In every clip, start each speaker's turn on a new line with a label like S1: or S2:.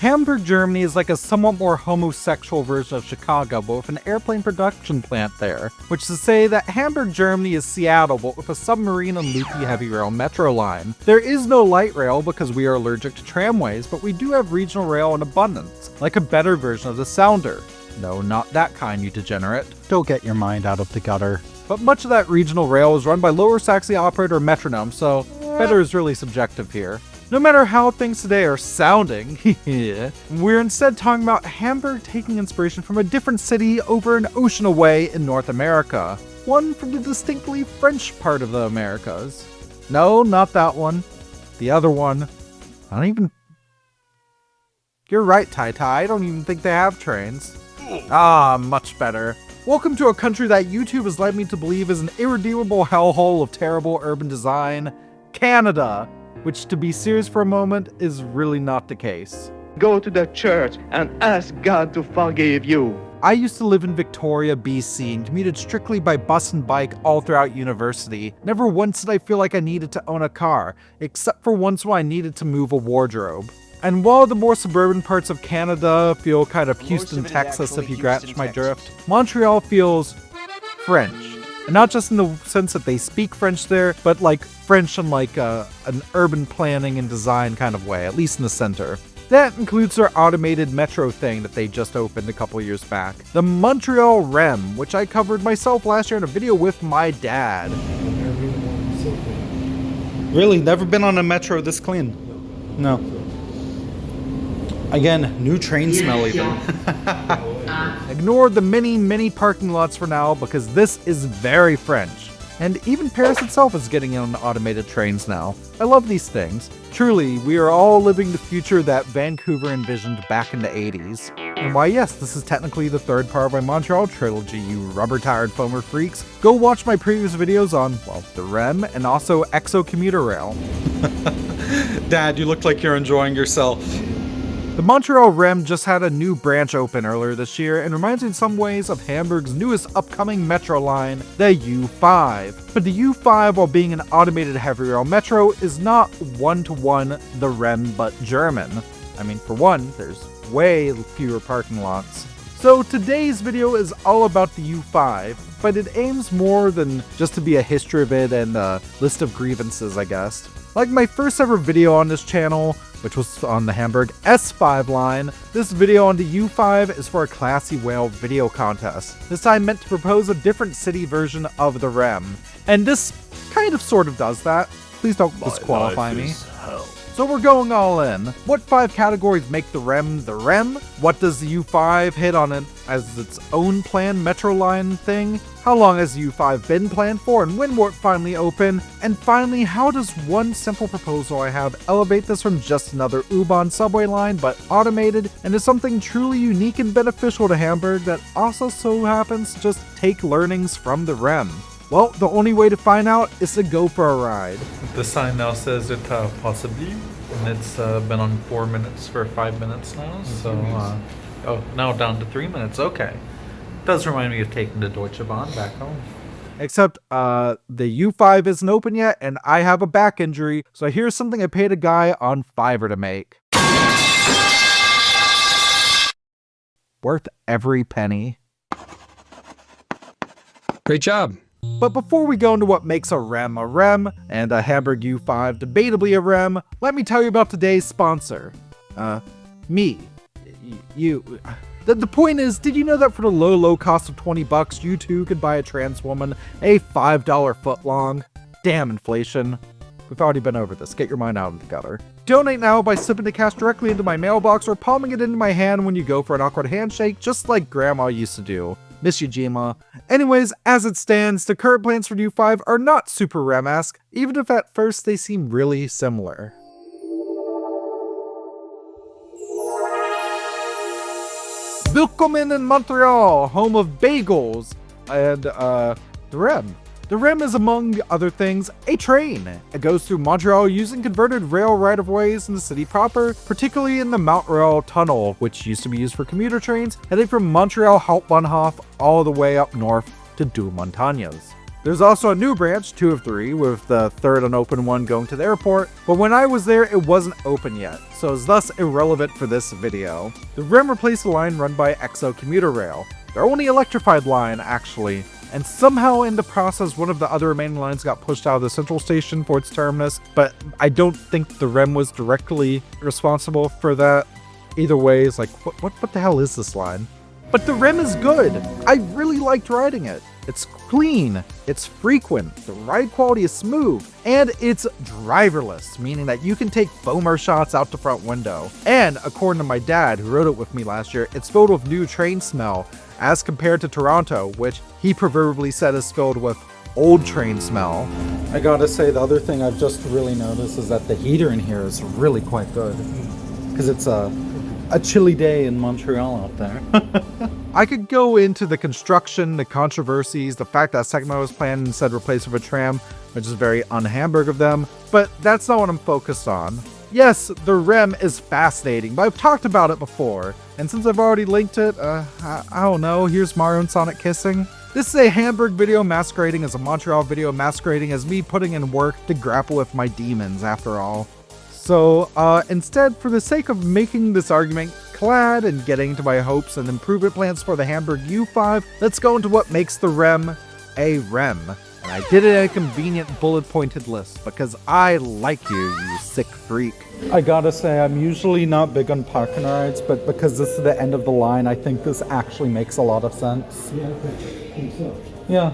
S1: Hamburg, Germany is like a somewhat more homosexual version of Chicago, but with an airplane production plant there, which is to say that Hamburg, Germany is Seattle, but with a submarine and loopy heavy rail metro line. There is no light rail because we are allergic to tramways, but we do have regional rail in abundance, like a better version of the Sounder. No, not that kind, you degenerate.
S2: Don't get your mind out of the gutter.
S1: But much of that regional rail is run by Lower Saxony operator Metronome, so better is really subjective here. No matter how things today are sounding, we're instead talking about Hamburg taking inspiration from a different city over an ocean away in North America. One from the distinctly French part of the Americas. No, not that one. The other one. I don't even... You're right, Tai-Tai, I don't even think they have trains. Ah, much better. Welcome to a country that YouTube has led me to believe is an irredeemable hellhole of terrible urban design, Canada. Which, to be serious for a moment, is really not the case.
S3: Go to the church and ask God to forgive you.
S1: I used to live in Victoria, BC, and commuted strictly by bus and bike all throughout university. Never once did I feel like I needed to own a car, except for once when I needed to move a wardrobe. And while the more suburban parts of Canada feel kind of Houston, Texas, if you grasp my drift, Montreal feels French. And not just in the sense that they speak French there, but like French in like an urban planning and design kind of way, at least in the center. That includes their automated metro thing that they just opened a couple years back. The Montreal REM, which I covered myself last year in a video with my dad.
S2: Really? Never been on a metro this clean? No. Again, new train smell even.
S1: Ignore the many parking lots for now because this is very French. And even Paris itself is getting on automated trains now. I love these things. Truly, we are all living the future that Vancouver envisioned back in the 80s. And why yes, this is technically the third part of my Montreal trilogy, you rubber-tired foamer freaks. Go watch my previous videos on, well, the REM and also EXO commuter rail.
S2: Dad, you look like you're enjoying yourself.
S1: The Montreal REM just had a new branch open earlier this year and reminds me in some ways of Hamburg's newest upcoming metro line, the U5. But the U5, while being an automated heavy rail metro, is not one-to-one the REM but German. I mean, for one, there's way fewer parking lots. So today's video is all about the U5, but it aims more than just to be a history of it and a list of grievances, I guess. Like my first ever video on this channel, which was on the Hamburg S5 line, this video on the U5 is for a classy whale video contest. This time meant to propose a different city version of the REM. And this kind of sort of does that. Please don't disqualify me. So we're going all in. What 5 categories make the REM the REM? What does the U5 hit on it as its own planned metro line thing? How long has the U5 been planned for and when will it finally open? And finally, how does one simple proposal I have elevate this from just another U-Bahn subway line but automated into something truly unique and beneficial to Hamburg that also so happens to just take learnings from the REM? Well, the only way to find out is to go for a ride.
S4: The sign now says it possibly, and it's been on 4 minutes for 5 minutes now, so, oh, now down to 3 minutes, okay. Does remind me of taking the Deutsche Bahn back home.
S1: Except, the U5 isn't open yet, and I have a back injury, so here's something I paid a guy on Fiverr to make. Worth every penny.
S5: Great job.
S1: But before we go into what makes a REM and a Hamburg U5 debatably a REM, let me tell you about today's sponsor. Me. You. The point is, did you know that for the low cost of $20, you too could buy a trans woman a $5 footlong? Damn inflation. We've already been over this. Get your mind out of the gutter. Donate now by slipping the cash directly into my mailbox or palming it into my hand when you go for an awkward handshake, just like Grandma used to do. Miss you, Jima. Anyways, as it stands, the current plans for U5 are not super REM-esque, even if at first they seem really similar. Willkommen in Montreal, home of bagels, and the REM. The REM is, among other things, a train. It goes through Montreal using converted rail right-of-ways in the city proper, particularly in the Montreal Tunnel, which used to be used for commuter trains, heading from Montreal Hauptbahnhof all the way up north to Deux Montagnes. There's also a new branch, 2 of 3, with the third unopened one going to the airport, but when I was there it wasn't open yet, so it's thus irrelevant for this video. The REM replaced the line run by XO Commuter Rail, their only electrified line actually, and somehow in the process one of the other remaining lines got pushed out of the central station for its terminus, but I don't think the REM was directly responsible for that. Either way, it's like, what the hell is this line? But the REM is good! I really liked riding it. It's clean, it's frequent, the ride quality is smooth, and it's driverless, meaning that you can take foamer shots out the front window. And according to my dad, who rode it with me last year, it's filled with new train smell, as compared to Toronto, which he proverbially said is filled with old train smell.
S2: I gotta say, the other thing I've just really noticed is that the heater in here is really quite good. Because it's a chilly day in Montreal out there.
S1: I could go into the construction, the controversies, the fact that segment was planned and said replaced with a tram, which is very un-Hamburg of them, but that's not what I'm focused on. Yes, the REM is fascinating, but I've talked about it before, and since I've already linked it, I don't know, here's Mario and Sonic kissing. This is a Hamburg video masquerading as a Montreal video masquerading as me putting in work to grapple with my demons, after all. So, instead, for the sake of making this argument clad and getting to my hopes and improvement plans for the Hamburg U5, let's go into what makes the REM a REM. And I did it in a convenient bullet-pointed list, because I like you sick freak.
S2: I gotta say, I'm usually not big on parking rides, but because this is the end of the line, I think this actually makes a lot of sense. Yeah, I think so. Yeah.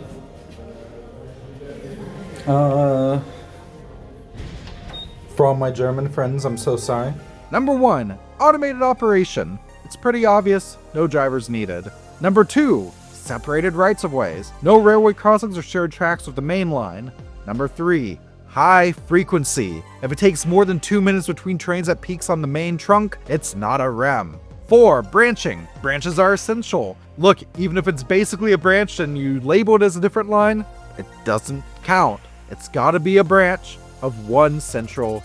S2: For all my German friends, I'm so sorry.
S1: Number 1, automated operation. It's pretty obvious, no drivers needed. Number 2, separated rights-of-ways. No railway crossings or shared tracks with the main line. Number 3, high frequency. If it takes more than 2 minutes between trains at peaks on the main trunk, it's not a REM. 4, branching. Branches are essential. Look, even if it's basically a branch and you label it as a different line, it doesn't count. It's gotta be a branch of one central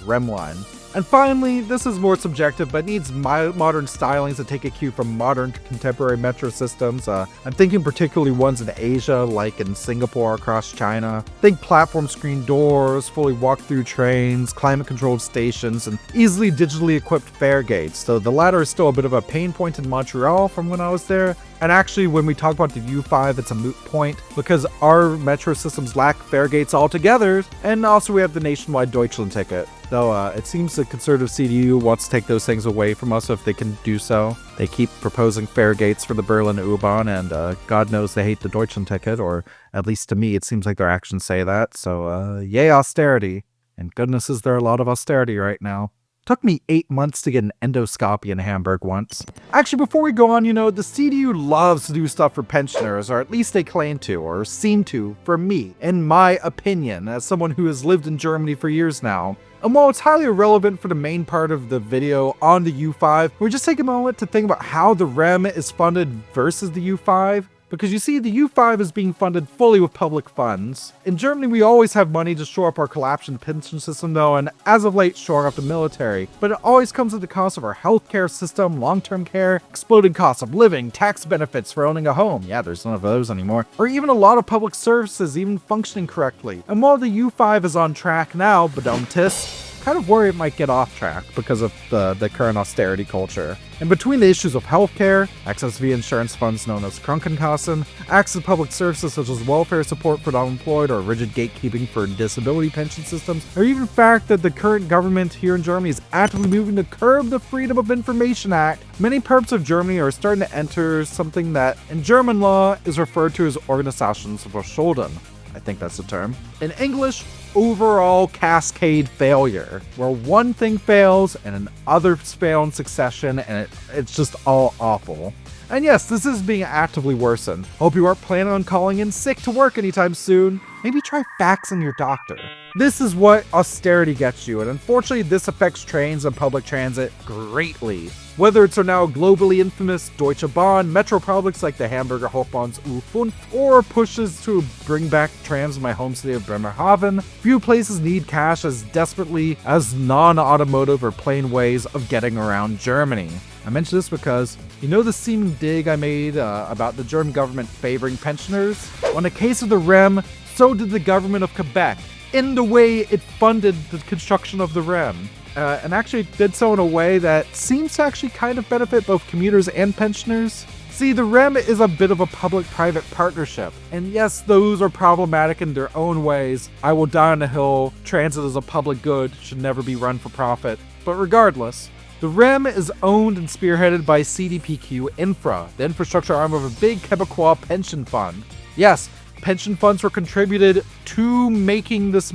S1: REM line. And finally, this is more subjective, but needs modern stylings to take a cue from modern contemporary metro systems. I'm thinking particularly ones in Asia, like in Singapore across China. Think platform screen doors, fully walk-through trains, climate-controlled stations, and easily digitally equipped fare gates, though the latter is still a bit of a pain point in Montreal from when I was there. And actually, when we talk about the U5, it's a moot point, because our metro systems lack fare gates altogether, and also we have the nationwide Deutschland ticket. Though it seems the conservative CDU wants to take those things away from us if they can do so. They keep proposing fare gates for the Berlin U-Bahn, and God knows they hate the Deutschland ticket, or at least to me it seems like their actions say that, so yay austerity. And goodness is there a lot of austerity right now. Took me 8 months to get an endoscopy in Hamburg once. Actually, before we go on, the CDU loves to do stuff for pensioners, or at least they claim to, or seem to, for me, in my opinion, as someone who has lived in Germany for years now. And while it's highly irrelevant for the main part of the video on the U5, we'll just take a moment to think about how the REM is funded versus the U5. Because you see, the U5 is being funded fully with public funds. In Germany, we always have money to shore up our collapsing pension system though, and as of late, shore up the military. But it always comes at the cost of our healthcare system, long-term care, exploding costs of living, tax benefits for owning a home. Yeah, there's none of those anymore. Or even a lot of public services even functioning correctly. And while the U5 is on track now, kind of worry it might get off track because of the current austerity culture. And between the issues of healthcare, access via insurance funds known as Krankenkassen, access to public services such as welfare support for the unemployed or rigid gatekeeping for disability pension systems, or even the fact that the current government here in Germany is actively moving to curb the Freedom of Information Act, many parts of Germany are starting to enter something that in German law is referred to as Organisationsverschulden. I think that's the term. In English, overall cascade failure, where one thing fails and others fail in succession, and it's just all awful. And yes, this is being actively worsened. Hope you aren't planning on calling in sick to work anytime soon. Maybe try faxing your doctor. This is what austerity gets you, and unfortunately this affects trains and public transit greatly. Whether it's our now globally infamous Deutsche Bahn, metro products like the Hamburger Hauptbahn's U5, or pushes to bring back trams in my home city of Bremerhaven, Few places need cash as desperately as non-automotive or plane ways of getting around Germany. I mention this because, you know the seeming dig I made about the German government favoring pensioners? Well, in the case of the REM, so did the government of Quebec, in the way it funded the construction of the REM. And actually did so in a way that seems to actually kind of benefit both commuters and pensioners. See, the REM is a bit of a public-private partnership, and yes, those are problematic in their own ways. I will die on the hill, transit is a public good, should never be run for profit. But regardless, the REM is owned and spearheaded by CDPQ Infra, the infrastructure arm of a big Quebecois pension fund. Yes, pension funds were contributed to making this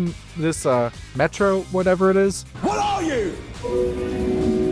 S1: metro, whatever it is. What are you?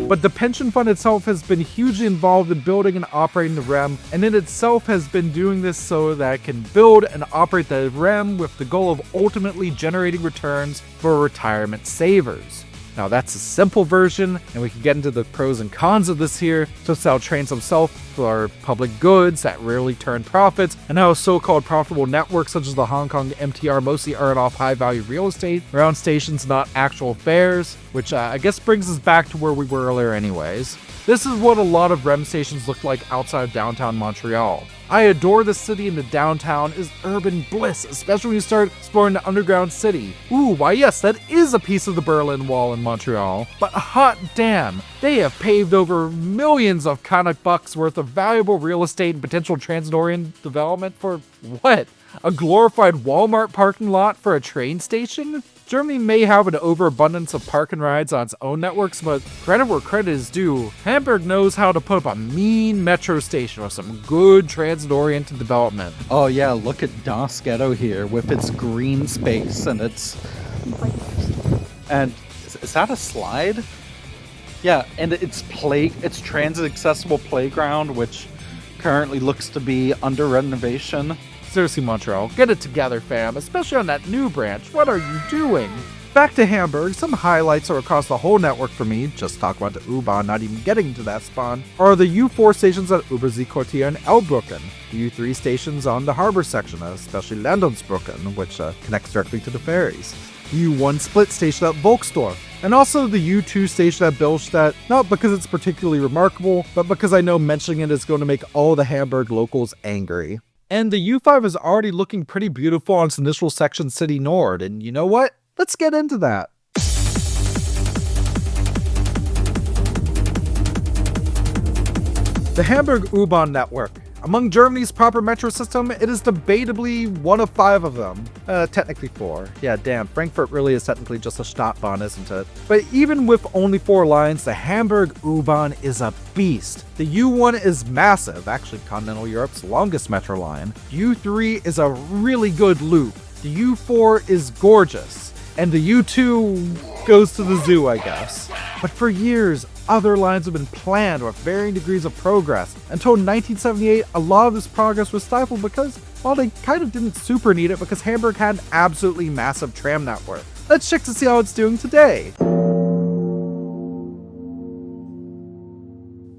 S1: But the pension fund itself has been hugely involved in building and operating the REM, and it itself has been doing this so that it can build and operate the REM with the goal of ultimately generating returns for retirement savers. Now that's a simple version, and we can get into the pros and cons of this here. So sell trains themselves for public goods that rarely turn profits, and how so-called profitable networks such as the Hong Kong MTR mostly earn off high-value real estate around stations, not actual fares, which I guess brings us back to where we were earlier anyways. This is what a lot of REM stations look like outside of downtown Montreal. I adore the city, and the downtown is urban bliss, especially when you start exploring the underground city. Ooh, why yes, that is a piece of the Berlin Wall in Montreal. But hot damn, they have paved over millions of Kanak bucks worth of valuable real estate and potential transit-oriented development for what? A glorified Walmart parking lot for a train station? Germany may have an overabundance of park and rides on its own networks, but credit where credit is due, Hamburg knows how to put up a mean metro station with some good transit-oriented development.
S2: Oh yeah, look at Das Ghetto here with its green space and its... And is that a slide? Yeah, and its transit-accessible playground, which currently looks to be under renovation.
S1: Seriously, Montreal, get it together, fam, especially on that new branch. What are you doing? Back to Hamburg, some highlights are across the whole network for me, just talk about the U-Bahn, not even getting to that S-Bahn, are the U4 stations at Überseequartier and Elbrücken, the U3 stations on the harbor section, especially Landungsbrücken, which connects directly to the ferries, the U1 split station at Volksdorf, and also the U2 station at Billstadt, not because it's particularly remarkable, but because I know mentioning it is going to make all the Hamburg locals angry. And the U5 is already looking pretty beautiful on its initial section City Nord, and you know what? Let's get into that. The Hamburg U-Bahn network. Among Germany's proper metro system, it is debatably one of 5 of them. Technically 4. Yeah, damn, Frankfurt really is technically just a Stadtbahn, isn't it? But even with only 4 lines, the Hamburg U-Bahn is a beast. The U1 is massive, actually continental Europe's longest metro line. U3 is a really good loop. The U4 is gorgeous. And the U2 goes to the zoo, I guess. But for years, other lines have been planned with varying degrees of progress. Until 1978, a lot of this progress was stifled because, well, they kind of didn't super need it because Hamburg had an absolutely massive tram network. Let's check to see how it's doing today.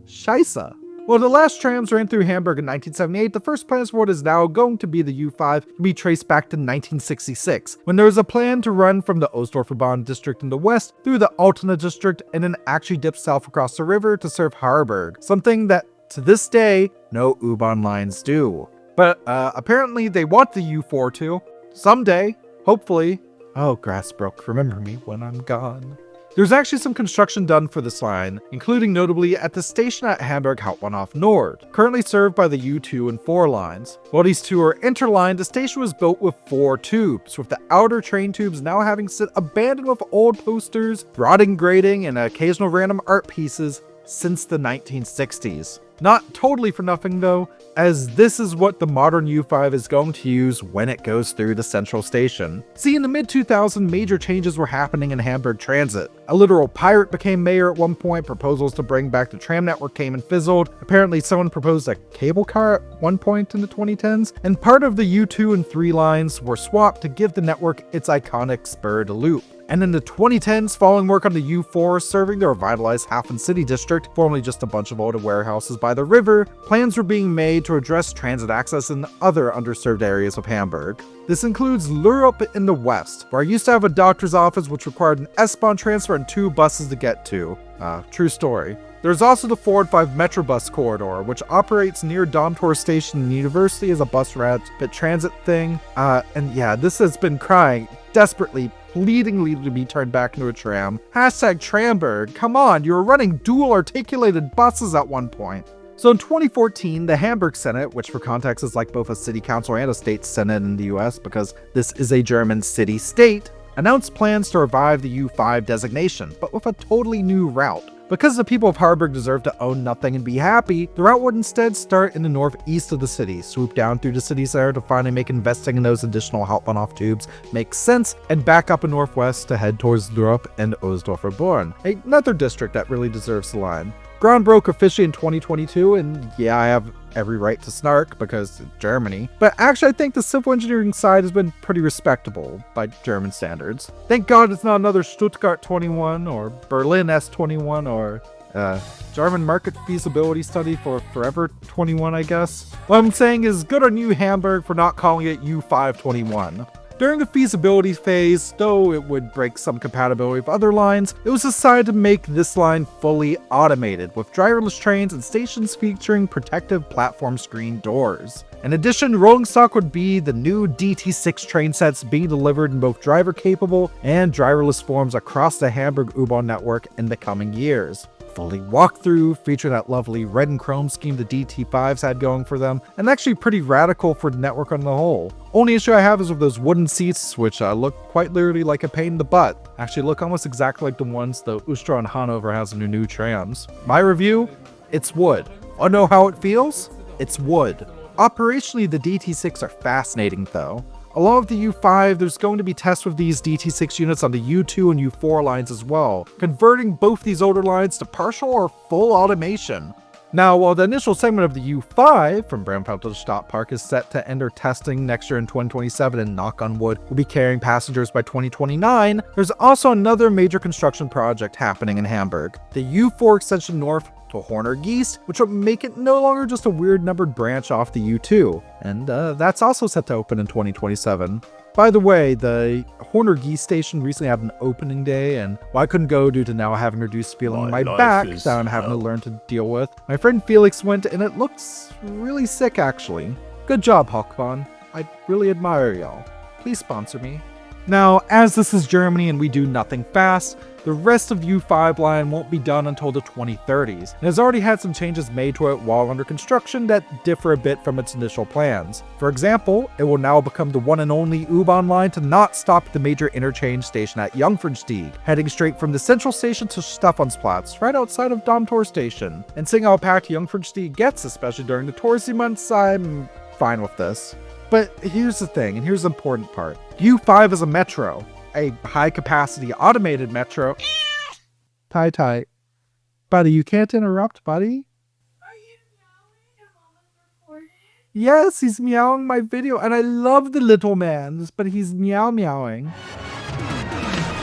S1: Scheisse. Well, the last trams ran through Hamburg in 1978. The first plans for what is now going to be the U5 can be traced back to 1966, when there was a plan to run from the Ostdorfer Bahn district in the west through the Altena district and then actually dip south across the river to serve Harburg, something that, to this day, no U-Bahn lines do. But apparently they want the U4 to. Someday, hopefully. Oh, Grassbrook, remember me when I'm gone. There's actually some construction done for this line, including notably at the station at Hamburg Hauptbahnhof Nord, currently served by the U2 and 4 lines. While these two are interlined, the station was built with 4 tubes, with the outer train tubes now having sit abandoned with old posters, rotting grating, and occasional random art pieces since the 1960s. Not totally for nothing though, as this is what the modern U5 is going to use when it goes through the central station. See, in the mid-2000s, major changes were happening in Hamburg Transit. A literal pirate became mayor at one point, proposals to bring back the tram network came and fizzled, apparently someone proposed a cable car at one point in the 2010s, and part of the U2 and 3 lines were swapped to give the network its iconic spur to loop. And in the 2010s, following work on the U4 serving the revitalized Hafen City district, formerly just a bunch of old warehouses by the river, plans were being made to address transit access in other underserved areas of Hamburg. This includes Lurup in the west, where I used to have a doctor's office which required an S-Bahn transfer and 2 buses to get to. True story. There's also the 4 and 5 Metrobus corridor, which operates near Domtor Station and University as a bus rapid transit thing. And yeah, this has been crying desperately, pleadingly to be turned back into a tram. Hashtag Tramberg, come on, you were running dual articulated buses at one point. So in 2014, the Hamburg Senate, which for context is like both a city council and a state senate in the US because this is a German city-state, announced plans to revive the U5 designation, but with a totally new route. Because the people of Hamburg deserve to own nothing and be happy, the route would instead start in the northeast of the city, swoop down through the city center to finally make investing in those additional Hauptbahnhof tubes make sense, and back up in northwest to head towards Lurup and Osdorfer Born, another district that really deserves the line. Ground broke officially in 2022, and yeah, I have every right to snark because it's Germany, but actually I think the civil engineering side has been pretty respectable by German standards. Thank God it's not another Stuttgart 21 or Berlin S21 or German market feasibility study for Forever 21, I guess. What I'm saying is good on you, Hamburg, for not calling it U521. During the feasibility phase, though it would break some compatibility with other lines, it was decided to make this line fully automated, with driverless trains and stations featuring protective platform screen doors. In addition, rolling stock would be the new DT6 train sets being delivered in both driver-capable and driverless forms across the Hamburg U-Bahn network in the coming years. Fully walkthrough, featuring that lovely red and chrome scheme the DT5s had going for them, and actually pretty radical for the network on the whole. Only issue I have is with those wooden seats, which look quite literally like a pain in the butt. Actually look almost exactly like the ones the Ustra and Hanover has in their new trams. My review? It's wood. I know how it feels? It's wood. Operationally, the DT6 are fascinating though. Along with the U5, there's going to be tests with these DT6 units on the U2 and U4 lines as well, converting both these older lines to partial or full automation. Now, while the initial segment of the U5 from Bramfeld to the Stadtpark is set to enter testing next year in 2027 and knock on wood will be carrying passengers by 2029, there's also another major construction project happening in Hamburg, the U4 extension north to Horner Geest, which will make it no longer just a weird numbered branch off the U2, and that's also set to open in 2027. By the way, the Horner Geest station recently had an opening day, and while I couldn't go due to now having reduced feeling in my back that I'm having to learn to deal with, my friend Felix went and it looks really sick actually. Good job, Hochbahn. I really admire y'all. Please sponsor me. Now, as this is Germany and we do nothing fast, the rest of the U5 line won't be done until the 2030s, and has already had some changes made to it while under construction that differ a bit from its initial plans. For example, it will now become the one and only U-Bahn line to not stop at the major interchange station at Jungfernstieg, heading straight from the central station to Stephansplatz, right outside of Domtor station. And seeing how packed Jungfernstieg gets, especially during the touristy months, I'm fine with this. But here's the thing, and here's the important part. U5 is a metro, a high-capacity automated metro. Tight. Buddy, you can't interrupt, buddy.
S5: Are you meowing while I'm recording?
S1: Yes, he's meowing my video, and I love the little man, but he's meowing.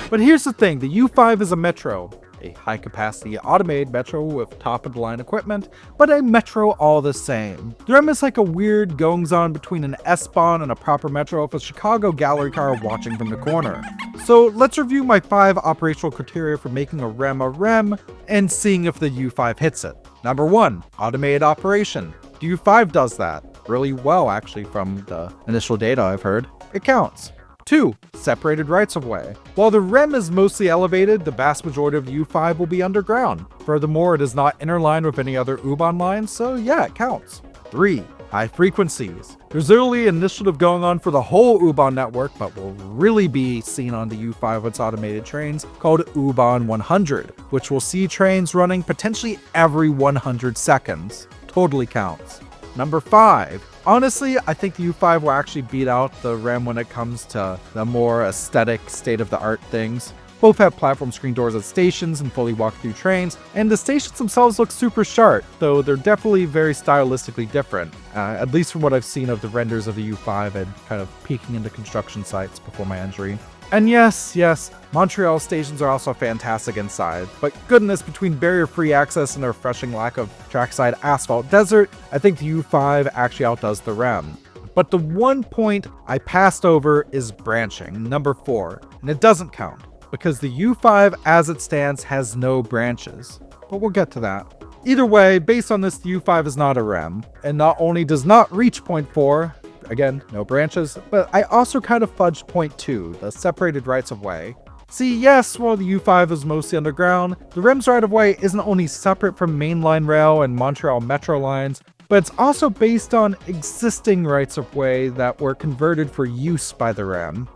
S1: But here's the thing, the U5 is a metro, a high-capacity automated metro with top-of-the-line equipment, but a metro all the same. The REM is like a weird goings-on between an S-Bahn and a proper metro with a Chicago gallery car watching from the corner. So let's review my 5 operational criteria for making a REM and seeing if the U5 hits it. Number 1, automated operation. The U5 does that really well actually from the initial data I've heard. It counts. 2, separated rights-of-way. While the REM is mostly elevated, the vast majority of the U5 will be underground. Furthermore, it is not interlined with any other U-Bahn lines, so yeah, it counts. 3, high frequencies. There's literally an initiative going on for the whole U-Bahn network, but will really be seen on the U5 with its automated trains, called U-Bahn 100, which will see trains running potentially every 100 seconds. Totally counts. Number 5. Honestly, I think the U5 will actually beat out the REM when it comes to the more aesthetic, state-of-the-art things. Both have platform screen doors at stations and fully walk-through trains, and the stations themselves look super sharp, though they're definitely very stylistically different, at least from what I've seen of the renders of the U5 and kind of peeking into construction sites before my injury. And yes, Montreal stations are also fantastic inside, but goodness, between barrier-free access and the refreshing lack of trackside asphalt desert, I think the U5 actually outdoes the REM. But the one point I passed over is branching, number 4, and it doesn't count, because the U5 as it stands has no branches. But we'll get to that. Either way, based on this, the U5 is not a REM, and not only does not reach point 4, again, no branches, but I also kind of fudged point 2, the separated rights of way. See, yes, while the U5 is mostly underground, the REM's right of way isn't only separate from mainline rail and Montreal metro lines, but it's also based on existing rights of way that were converted for use by the REM.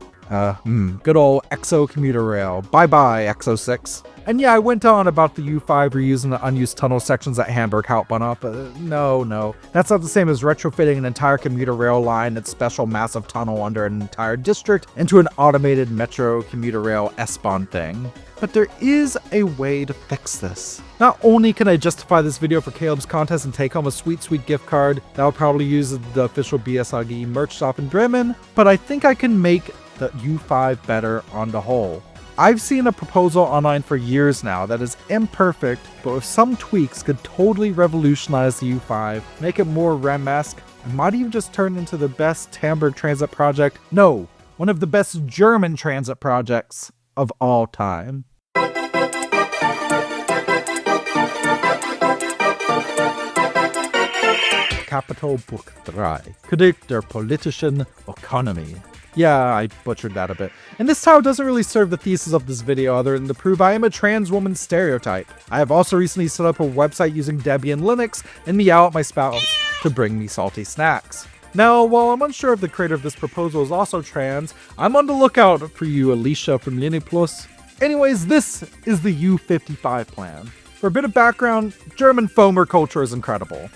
S1: Good old EXO commuter rail. Bye-bye, EXO 6. And yeah, I went on about the U5 reusing the unused tunnel sections at Hamburg Hauptbahnhof, but no. That's not the same as retrofitting an entire commuter rail line and special massive tunnel under an entire district into an automated metro commuter rail S-Bahn thing. But there is a way to fix this. Not only can I justify this video for Caleb's contest and take home a sweet gift card that I'll probably use at the official BSAG merch shop in Bremen, but I think I can make the U5 better on the whole. I've seen a proposal online for years now that is imperfect, but with some tweaks could totally revolutionize the U5, make it more REM-esque, and might even just turn into the best Hamburg transit project, no, one of the best German transit projects of all time. Kapitel Buch 3, Kritik der politischen Ökonomie. Yeah, I butchered that a bit. And this title doesn't really serve the thesis of this video other than to prove I am a trans woman stereotype. I have also recently set up a website using Debian Linux and meow at my spouse to bring me salty snacks. Now, while I'm unsure if the creator of this proposal is also trans, I'm on the lookout for you, Alicia from Liniplus. Anyways, this is the U55 plan. For a bit of background, German foamer culture is incredible.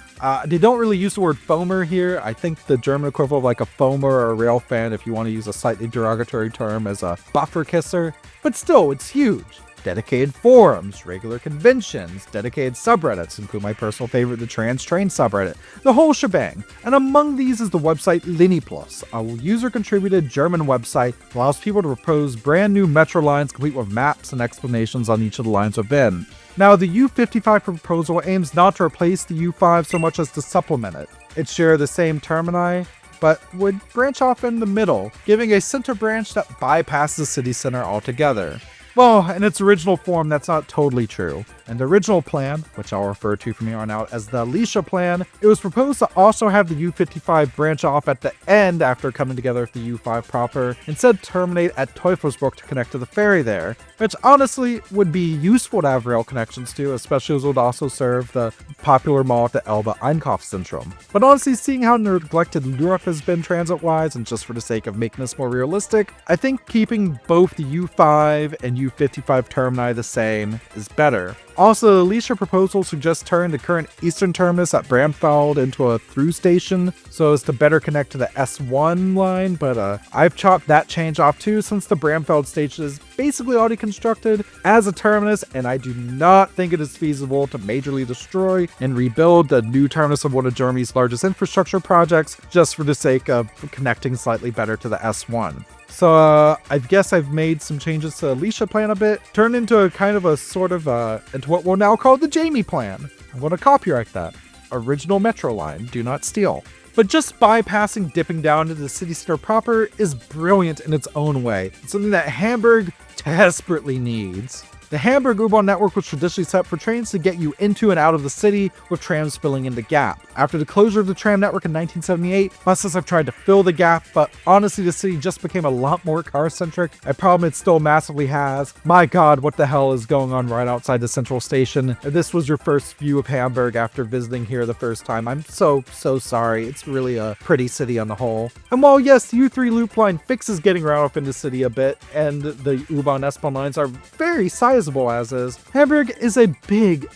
S1: They don't really use the word foamer here. I think the German equivalent of like a foamer or a rail fan, if you want to use a slightly derogatory term, as a buffer kisser. But still, it's huge. Dedicated forums, regular conventions, dedicated subreddits, include my personal favorite, the Trans Train subreddit, the whole shebang. And among these is the website Liniplus, a user-contributed German website that allows people to propose brand new metro lines complete with maps and explanations on each of the lines within. Now, the U55 proposal aims not to replace the U5 so much as to supplement it. It shares the same termini, but would branch off in the middle, giving a center branch that bypasses the city center altogether. Well, in its original form, that's not totally true. In the original plan, which I'll refer to from here on out as the Alicia plan, it was proposed to also have the U55 branch off at the end after coming together with the U5 proper, instead terminate at Teufelsbruck to connect to the ferry there, which honestly would be useful to have rail connections to, especially as it would also serve the popular mall at the Elbe Einkaufszentrum. But honestly, seeing how neglected Europe has been transit-wise, and just for the sake of making this more realistic, I think keeping both the U5 and U55 termini the same is better. Also, the Alicia proposal suggests turning the current eastern terminus at Bramfeld into a through station so as to better connect to the S1 line, but I've chopped that change off too since the Bramfeld station is basically already constructed as a terminus, and I do not think it is feasible to majorly destroy and rebuild the new terminus of one of Germany's largest infrastructure projects just for the sake of connecting slightly better to the S1. So I guess I've made some changes to the Alicia plan a bit, turned into a kind of a sort of into what we'll now call the Jamie plan. I'm going to copyright that. Original metro line, do not steal. But just bypassing dipping down into the city center proper is brilliant in its own way. It's something that Hamburg desperately needs. The Hamburg U-Bahn network was traditionally set up for trains to get you into and out of the city, with trams filling in the gap. After the closure of the tram network in 1978, buses have tried to fill the gap, but honestly the city just became a lot more car-centric, a problem it still massively has. My god, what the hell is going on right outside the central station? If this was your first view of Hamburg after visiting here the first time, I'm so sorry. It's really a pretty city on the whole. And while yes, the U3 loop line fixes getting around up in the city a bit, and the U-Bahn S-Bahn lines are very sizable as is, Hamburg is a big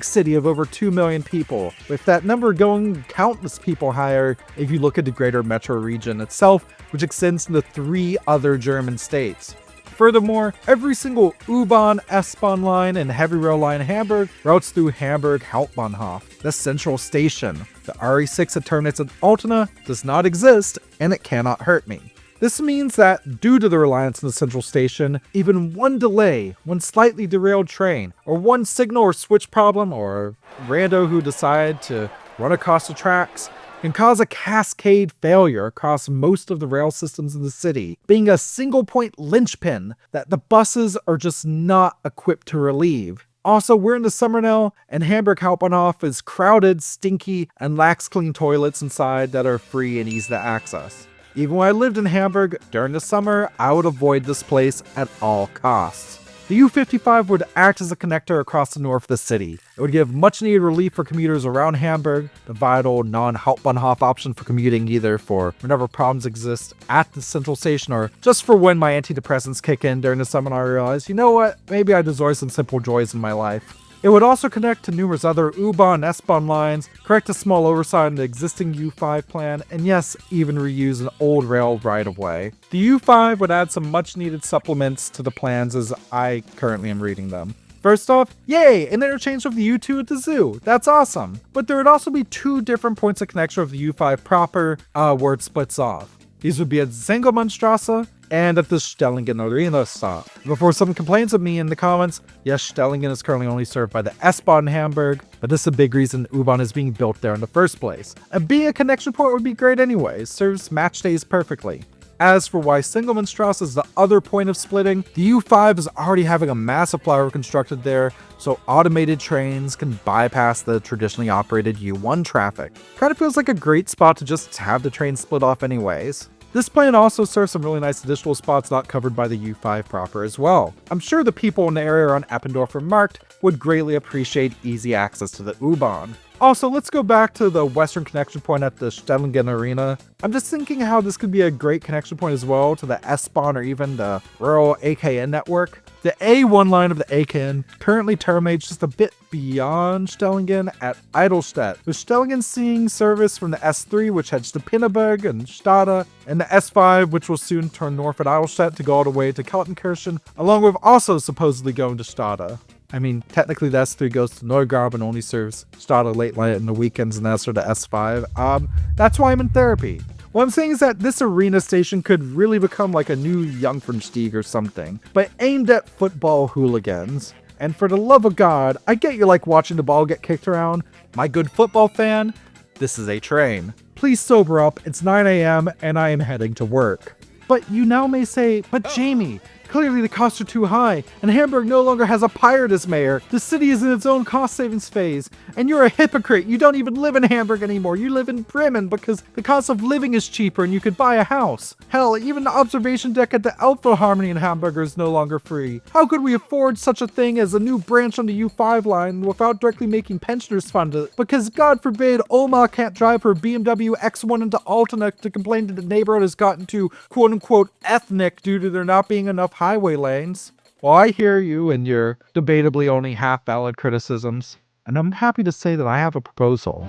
S1: city of over 2 million people, with that number going countless people higher if you look at the greater metro region itself, which extends into 3 other German states. Furthermore, every single U-Bahn, S-Bahn line, and heavy rail line in Hamburg routes through Hamburg Hauptbahnhof, the central station. The RE6 that terminates at Altona does not exist, and it cannot hurt me. This means that due to the reliance on the central station, even one delay, one slightly derailed train, or one signal or switch problem, or a rando who decide to run across the tracks, can cause a cascade failure across most of the rail systems in the city, being a single point linchpin that the buses are just not equipped to relieve. Also, we're in the summer now, and Hamburg Hauptbahnhof is crowded, stinky, and lacks clean toilets inside that are free and easy to access. Even when I lived in Hamburg during the summer, I would avoid this place at all costs. The U-55 would act as a connector across the north of the city. It would give much needed relief for commuters around Hamburg, the vital non-Hauptbahnhof option for commuting either for whenever problems exist at the central station or just for when my antidepressants kick in during the summer and I realize, you know what, maybe I deserve some simple joys in my life. It would also connect to numerous other U-Bahn and S-Bahn lines, correct a small oversight in the existing U5 plan, and yes, even reuse an old rail right-of-way. The U5 would add some much-needed supplements to the plans as I currently am reading them. First off, yay, an interchange of the U2 at the zoo. That's awesome. But there would also be two different points of connection of the U5 proper, where it splits off. These would be at Zengelmannstrasse and at the Stellingen Arena stop. Before someone complains of me in the comments, yes, Stellingen is currently only served by the S-Bahn in Hamburg, but this is a big reason U-Bahn is being built there in the first place. And being a connection point would be great anyways, serves match days perfectly. As for why Singelmannstrasse is the other point of splitting, the U5 is already having a massive flyover constructed there, so automated trains can bypass the traditionally operated U1 traffic. Kinda feels like a great spot to just have the train split off anyways. This plan also serves some really nice additional spots not covered by the U5 proper as well. I'm sure the people in the area around Eppendorfer Markt would greatly appreciate easy access to the U-Bahn. Also, let's go back to the western connection point at the Stellingen Arena. I'm just thinking how this could be a great connection point as well to the S-Bahn or even the rural AKN network. The A1 line of the AKN currently terminates just a bit beyond Stellingen at Eidelstedt, with Stellingen seeing service from the S3 which heads to Pinneberg and Stade, and the S5 which will soon turn north at Eidelstedt to go all the way to Kaltenkirchen, along with also supposedly going to Stade. I mean, technically the S3 goes to Neugrab and only serves Stade late night in the weekends, and that's for the S5. That's why I'm in therapy. What I'm saying is that this arena station could really become like a new Jungfernstieg or something, but aimed at football hooligans. And for the love of God, I get you like watching the ball get kicked around. My good football fan, this is a train. Please sober up, it's 9 a.m. and I am heading to work. But you now may say, but Jamie, clearly the costs are too high, and Hamburg no longer has a pirate as mayor. The city is in its own cost savings phase, and you're a hypocrite. You don't even live in Hamburg anymore. You live in Bremen because the cost of living is cheaper and you could buy a house. Hell, even the observation deck at the Elbphilharmonie in Hamburg is no longer free. How could we afford such a thing as a new branch on the U5 line without directly making pensioners fund it? Because God forbid Oma can't drive her BMW X1 into Altona to complain that the neighborhood has gotten too quote-unquote ethnic due to there not being enough highway lanes. Well, I hear you and your debatably only half-valid criticisms, and I'm happy to say that I have a proposal.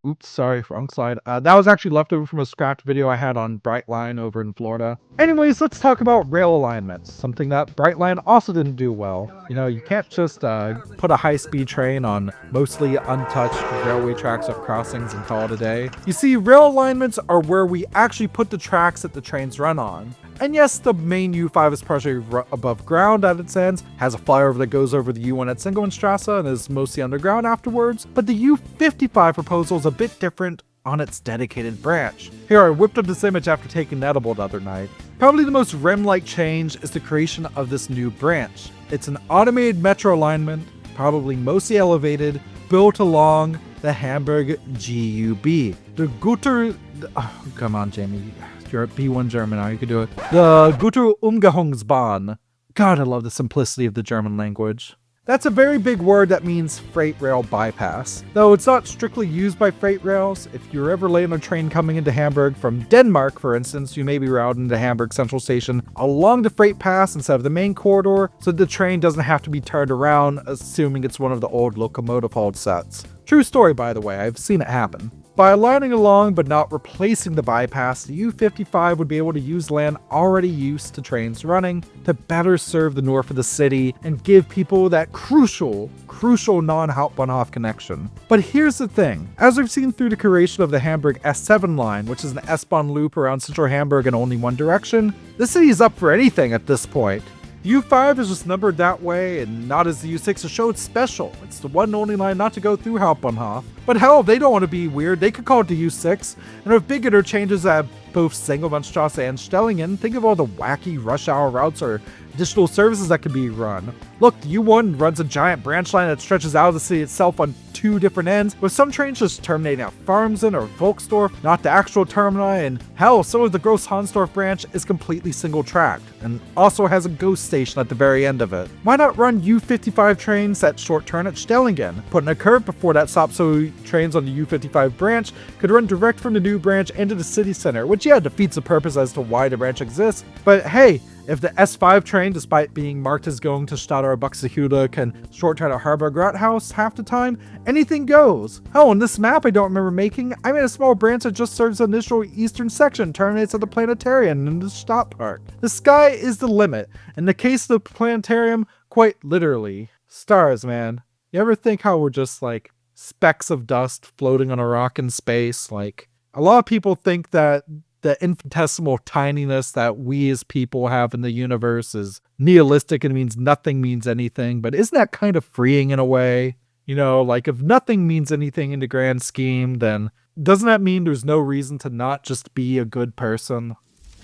S1: Oops, sorry, wrong slide. That was actually left over from a scrapped video I had on Brightline over in Florida. Anyways, let's talk about rail alignments, something that Brightline also didn't do well. You know, you can't just put a high-speed train on mostly untouched railway tracks with crossings and call it a day. You see, rail alignments are where we actually put the tracks that the trains run on. And yes, the main U5 is partially above ground at its ends, has a flyover that goes over the U1 at Singelmannstrasse and is mostly underground afterwards, but the U55 proposal is a bit different on its dedicated branch. Here, I whipped up this image after taking an edible the other night. Probably the most REM-like change is the creation of this new branch. It's an automated metro alignment, probably mostly elevated, built along the Hamburg GUB. The Guter... Oh, come on, Jamie. You're at B1 German now, you can do it. The Güterumgehungsbahn. God, I love the simplicity of the German language. That's a very big word that means freight rail bypass. Though it's not strictly used by freight rails, if you're ever late on a train coming into Hamburg from Denmark, for instance, you may be routed into Hamburg Central Station along the freight pass instead of the main corridor, so the train doesn't have to be turned around, assuming it's one of the old locomotive hold sets. True story, by the way, I've seen it happen. By aligning along but not replacing the bypass, the U-55 would be able to use land already used to trains running to better serve the north of the city and give people that crucial non-Hauptbahnhof connection. But here's the thing, as we've seen through the creation of the Hamburg S7 line, which is an S-Bahn loop around central Hamburg in only one direction, the city is up for anything at this point. The U5 is just numbered that way and not as the U6 to show it's special. It's the one and only line not to go through Hauptbahnhof. But hell, if they don't want to be weird, they could call it the U6. And with big interchanges at both Sengelmannstrasse and Stellingen, think of all the wacky rush hour routes or additional services that could be run. Look, the U1 runs a giant branch line that stretches out of the city itself on 2 different ends, with some trains just terminating at Farmsen or Volksdorf, not the actual termini, and hell, some of the Groß-Hansdorf branch is completely single-tracked, and also has a ghost station at the very end of it. Why not run U55 trains at short turn at Stellingen, put in a curve before that stop so trains on the U55 branch could run direct from the new branch into the city center, which yeah, defeats the purpose as to why the branch exists, but hey, if the S5 train, despite being marked as going to Stadler Buxtehude, can short turn at Harburg Rathaus half the time, anything goes. Hell, on this map I don't remember making, I made a small branch that just serves the initial eastern section, terminates at the planetarium and the stop park. The sky is the limit. In the case of the planetarium, quite literally. Stars, man. You ever think how we're just like specks of dust floating on a rock in space? Like, a lot of people think that the infinitesimal tininess that we as people have in the universe is nihilistic and means nothing means anything, but isn't that kind of freeing in a way? You know, like if nothing means anything in the grand scheme, then doesn't that mean there's no reason to not just be a good person?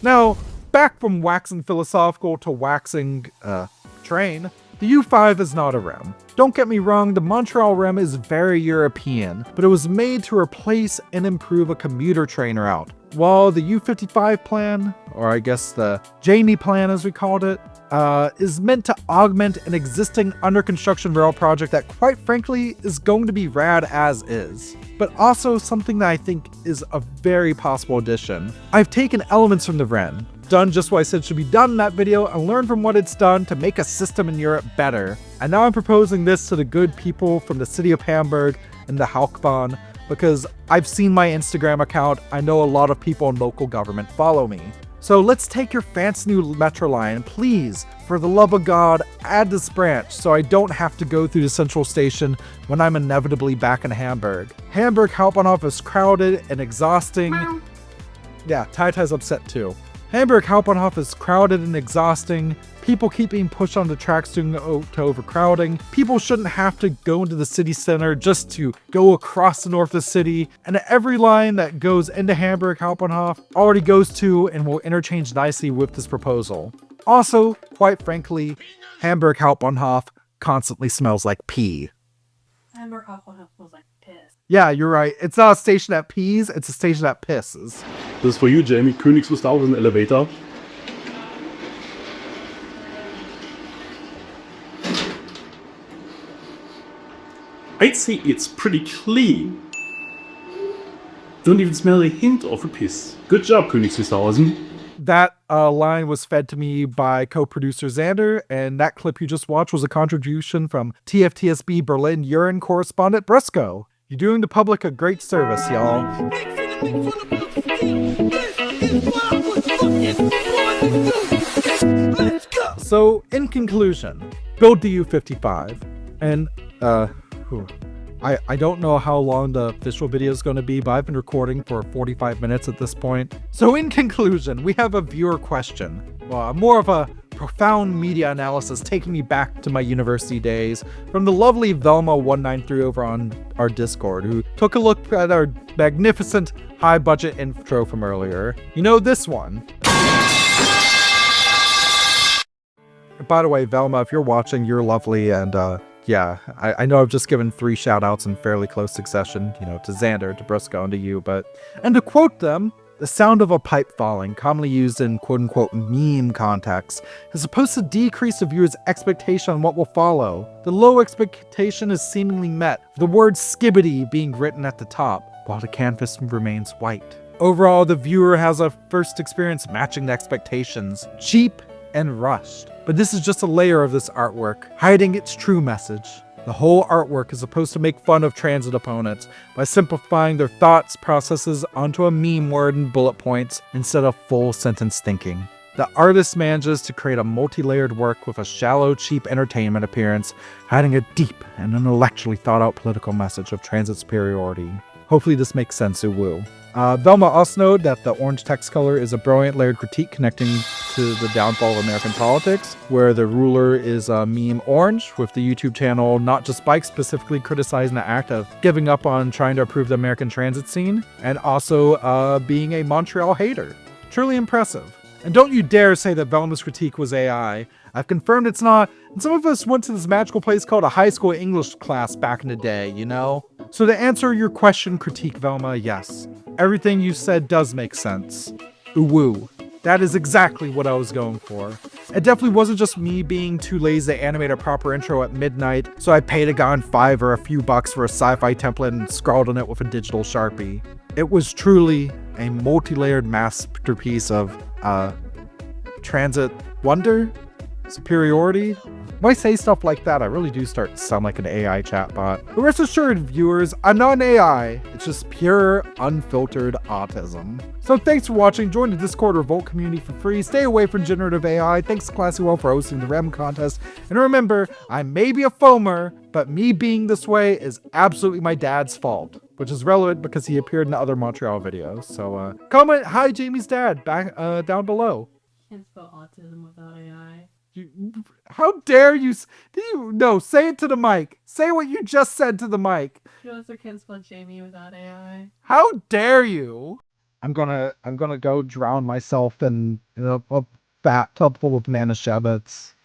S1: Now, back from waxing philosophical to waxing train, the U5 is not a REM. Don't get me wrong, the Montreal REM is very European, but it was made to replace and improve a commuter train route. While the U55 plan, or I guess the Jamie plan as we called it, is meant to augment an existing under construction rail project that quite frankly is going to be rad as is, but also something that I think is a very possible addition. I've taken elements from the REN, done just what I said should be done in that video, and learned from what it's done to make a system in Europe better. And now I'm proposing this to the good people from the city of Hamburg and the Hauptbahn, because I've seen my Instagram account, I know a lot of people in local government follow me. So let's take your fancy new metro line and please, for the love of God, add this branch so I don't have to go through the central station when I'm inevitably back in Hamburg. Hamburg Hauptbahnhof is crowded and exhausting. Meow. Yeah, Tai-Tai's upset too. Hamburg Hauptbahnhof is crowded and exhausting. People keep being pushed on the tracks due to overcrowding. People shouldn't have to go into the city center just to go across the north of the city. And every line that goes into Hamburg Hauptbahnhof already goes to and will interchange nicely with this proposal. Also, quite frankly, Hamburg Hauptbahnhof constantly smells like pee.
S5: Hamburg Hauptbahnhof smells like piss.
S1: Yeah, you're right. It's not a station that pees, it's a station that pisses.
S6: This is for you, Jamie. Königs Wusterhausen in elevator. I'd say it's pretty clean. Don't even smell a hint of a piss. Good job, Königs Wusterhausen.
S1: That line was fed to me by co-producer Xander, and that clip you just watched was a contribution from TFTSB Berlin urine correspondent Briscoe. You're doing the public a great service, y'all. So, in conclusion, build the U55. And, I don't know how long the official video is going to be, but I've been recording for 45 minutes at this point. So in conclusion, we have a viewer question. Well, more of a profound media analysis taking me back to my university days from the lovely Velma 193 over on our Discord, who took a look at our magnificent high budget intro from earlier. You know, this one. By the way, Velma, if you're watching, you're lovely, and yeah, I know I've just given 3 shout-outs in fairly close succession, you know, to Xander, to Briscoe, and to you, and to quote them, the sound of a pipe falling, commonly used in quote-unquote meme contexts, is supposed to decrease the viewer's expectation on what will follow. The low expectation is seemingly met, with the word skibbity being written at the top, while the canvas remains white. Overall, the viewer has a first experience matching the expectations, cheap and rushed. But this is just a layer of this artwork, hiding its true message. The whole artwork is supposed to make fun of transit opponents by simplifying their thoughts processes onto a meme word and bullet points instead of full sentence thinking. The artist manages to create a multi-layered work with a shallow, cheap entertainment appearance, hiding a deep and intellectually thought-out political message of transit superiority. Hopefully this makes sense, Uwu. Velma also noted that the orange text color is a brilliant layered critique connecting to the downfall of American politics, where the ruler is meme orange, with the YouTube channel Not Just Bikes specifically criticizing the act of giving up on trying to improve the American transit scene, and also being a Montreal hater. Truly impressive. And don't you dare say that Velma's critique was AI. I've confirmed it's not, and some of us went to this magical place called a high school English class back in the day, you know? So to answer your question, critique Velma, yes. Everything you said does make sense. Uwu. That is exactly what I was going for. It definitely wasn't just me being too lazy to animate a proper intro at midnight, so I paid a guy on Fiverr or a few bucks for a sci-fi template and scrawled on it with a digital Sharpie. It was truly a multi-layered masterpiece of, transit wonder? Superiority? When I say stuff like that, I really do start to sound like an AI chatbot. But rest assured, viewers, I'm not an AI. It's just pure, unfiltered autism. So thanks for watching. Join the Discord Revolt community for free. Stay away from generative AI. Thanks to Classy for hosting the REM contest. And remember, I may be a foamer, but me being this way is absolutely my dad's fault. Which is relevant because he appeared in the other Montreal videos. So comment, hi Jamie's dad, back down below.
S5: Can't spell autism without AI.
S1: How dare you? No, say it to the mic. Say what you just said to the mic.
S5: You also can't spell Jamie without AI.
S1: How dare you? I'm gonna go drown myself in a fat tub full of banana sherbets.